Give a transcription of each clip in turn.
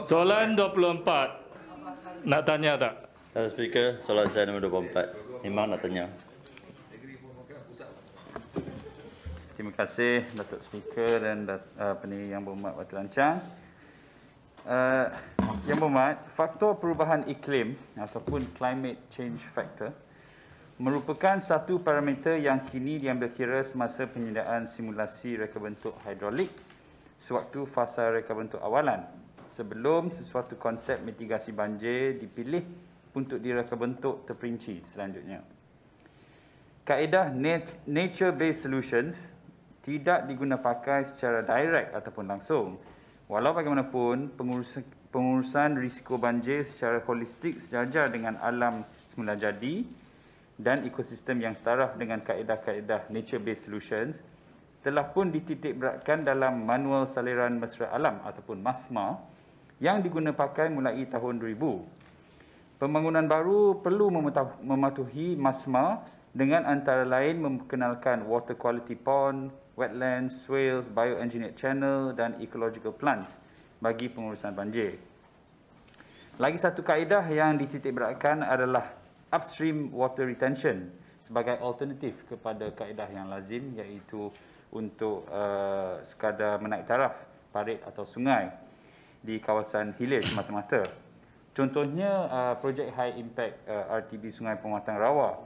Soalan 24. Nak tanya tak? Tuan Speaker, soalan saya nombor 24. Memang nak tanya. Terima kasih Datuk Speaker dan pendiri Yang Berhormat Wakil Rancang. Yang Berhormat, faktor perubahan iklim ataupun climate change factor merupakan satu parameter yang kini diambil kira semasa penyediaan simulasi reka bentuk hidrolik sewaktu fasa reka bentuk awalan sebelum sesuatu konsep mitigasi banjir dipilih untuk direka bentuk terperinci selanjutnya. Kaedah nature-based solutions tidak diguna pakai secara direct ataupun langsung. Walau bagaimanapun, pengurusan risiko banjir secara holistik sejajar dengan alam semula jadi dan ekosistem yang setaraf dengan kaedah-kaedah nature-based solutions telah pun dititik beratkan dalam Manual Saliran Mesra Alam ataupun MASMA yang diguna pakai mulai tahun 2000. Pembangunan baru perlu mematuhi MASMA dengan antara lain memperkenalkan water quality pond, wetlands, swales, bioengineered channel dan ecological plants bagi pengurusan banjir. Lagi satu kaedah yang dititik beratkan adalah upstream water retention sebagai alternatif kepada kaedah yang lazim iaitu untuk sekadar menaik taraf parit atau sungai di kawasan hilir semata-mata. Contohnya projek high impact RTB Sungai Penguatang Rawa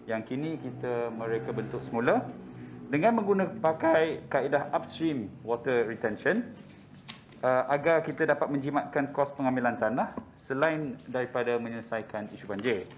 yang kini kita mereka bentuk semula dengan menggunakan pakai kaedah upstream water retention agar kita dapat menjimatkan kos pengambilan tanah selain daripada menyelesaikan isu banjir.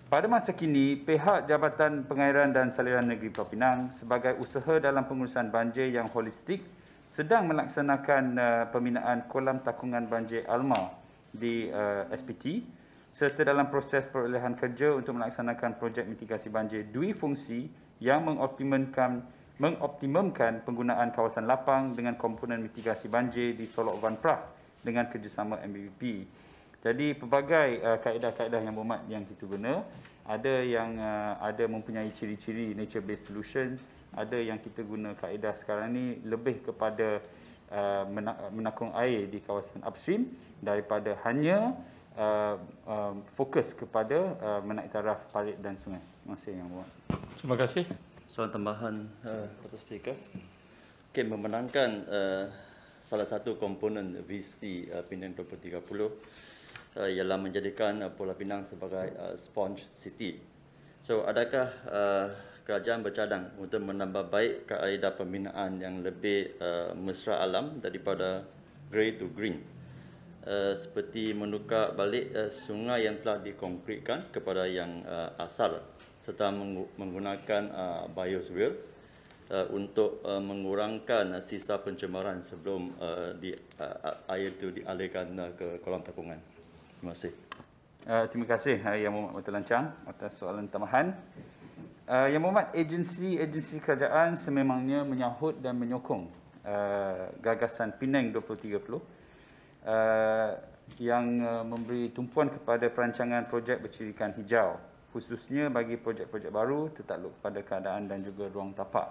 Pada masa kini, pihak Jabatan Pengairan dan Saliran Negeri Pulau Pinang sebagai usaha dalam pengurusan banjir yang holistik sedang melaksanakan pembinaan kolam takungan banjir Alma di SPT serta dalam proses perolehan kerja untuk melaksanakan projek mitigasi banjir dui fungsi yang mengoptimumkan penggunaan kawasan lapang dengan komponen mitigasi banjir di Solok Van Prah dengan kerjasama MBBP. Jadi pelbagai kaedah-kaedah yang berhormat yang kita guna, ada yang ada mempunyai ciri-ciri nature-based solutions, ada yang kita guna kaedah sekarang ni lebih kepada menakung air di kawasan upstream daripada hanya fokus kepada menaik taraf parit dan sungai. Terima kasih Yang Berhormat. Terima kasih. Soalan tambahan, Tuan Speaker. Okay, memenangkan salah satu komponen visi Penang 2030 ialah menjadikan Pulau Pinang sebagai sponge city. So, adakah kerajaan bercadang untuk menambah baik kaedah pembinaan yang lebih mesra alam daripada grey to green? Seperti menukar balik sungai yang telah dikonkritkan kepada yang asal serta menggunakan bioswale untuk mengurangkan sisa pencemaran sebelum air itu dialirkan ke kolam takungan. Terima kasih. Terima kasih Yang Berhormat Wakil Rancang atas soalan tambahan. Yang Berhormat, agensi kerajaan sememangnya menyahut dan menyokong gagasan Penang 2030 yang memberi tumpuan kepada perancangan projek bercirikan hijau, khususnya bagi projek-projek baru tertakluk kepada keadaan dan juga ruang tapak.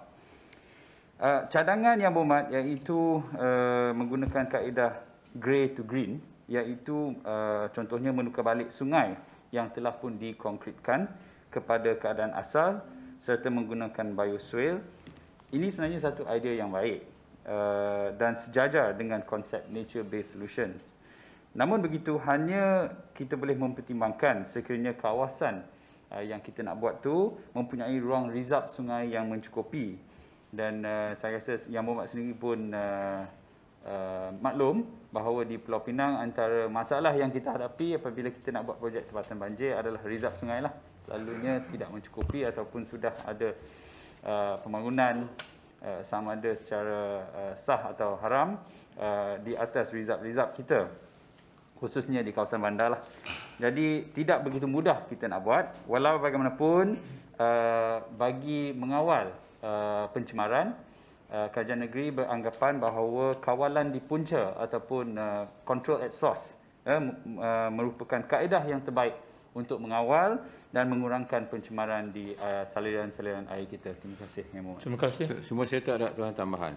Cadangan Yang Berhormat iaitu menggunakan kaedah grey to green, iaitu contohnya menukar balik sungai yang telah pun dikonkritkan kepada keadaan asal serta menggunakan bioswale. Ini sebenarnya satu idea yang baik dan sejajar dengan konsep nature-based solutions. Namun begitu, hanya kita boleh mempertimbangkan sekiranya kawasan yang kita nak buat tu mempunyai ruang reserve sungai yang mencukupi. Dan saya rasa Yang Berhormat sendiri pun maklum bahawa di Pulau Pinang antara masalah yang kita hadapi apabila kita nak buat projek tempatan banjir adalah reserve sungai lah. Selalunya tidak mencukupi ataupun sudah ada pembangunan sama ada secara sah atau haram di atas reserve kita, khususnya di kawasan bandar lah. Jadi tidak begitu mudah kita nak buat. Walau bagaimanapun bagi mengawal pencemaran, kerajaan negeri beranggapan bahawa kawalan di punca ataupun control at source merupakan kaedah yang terbaik untuk mengawal dan mengurangkan pencemaran di saliran-saliran air kita. Terima kasih Yang Berhormat. Terima kasih. Semua saya tak ada tambahan.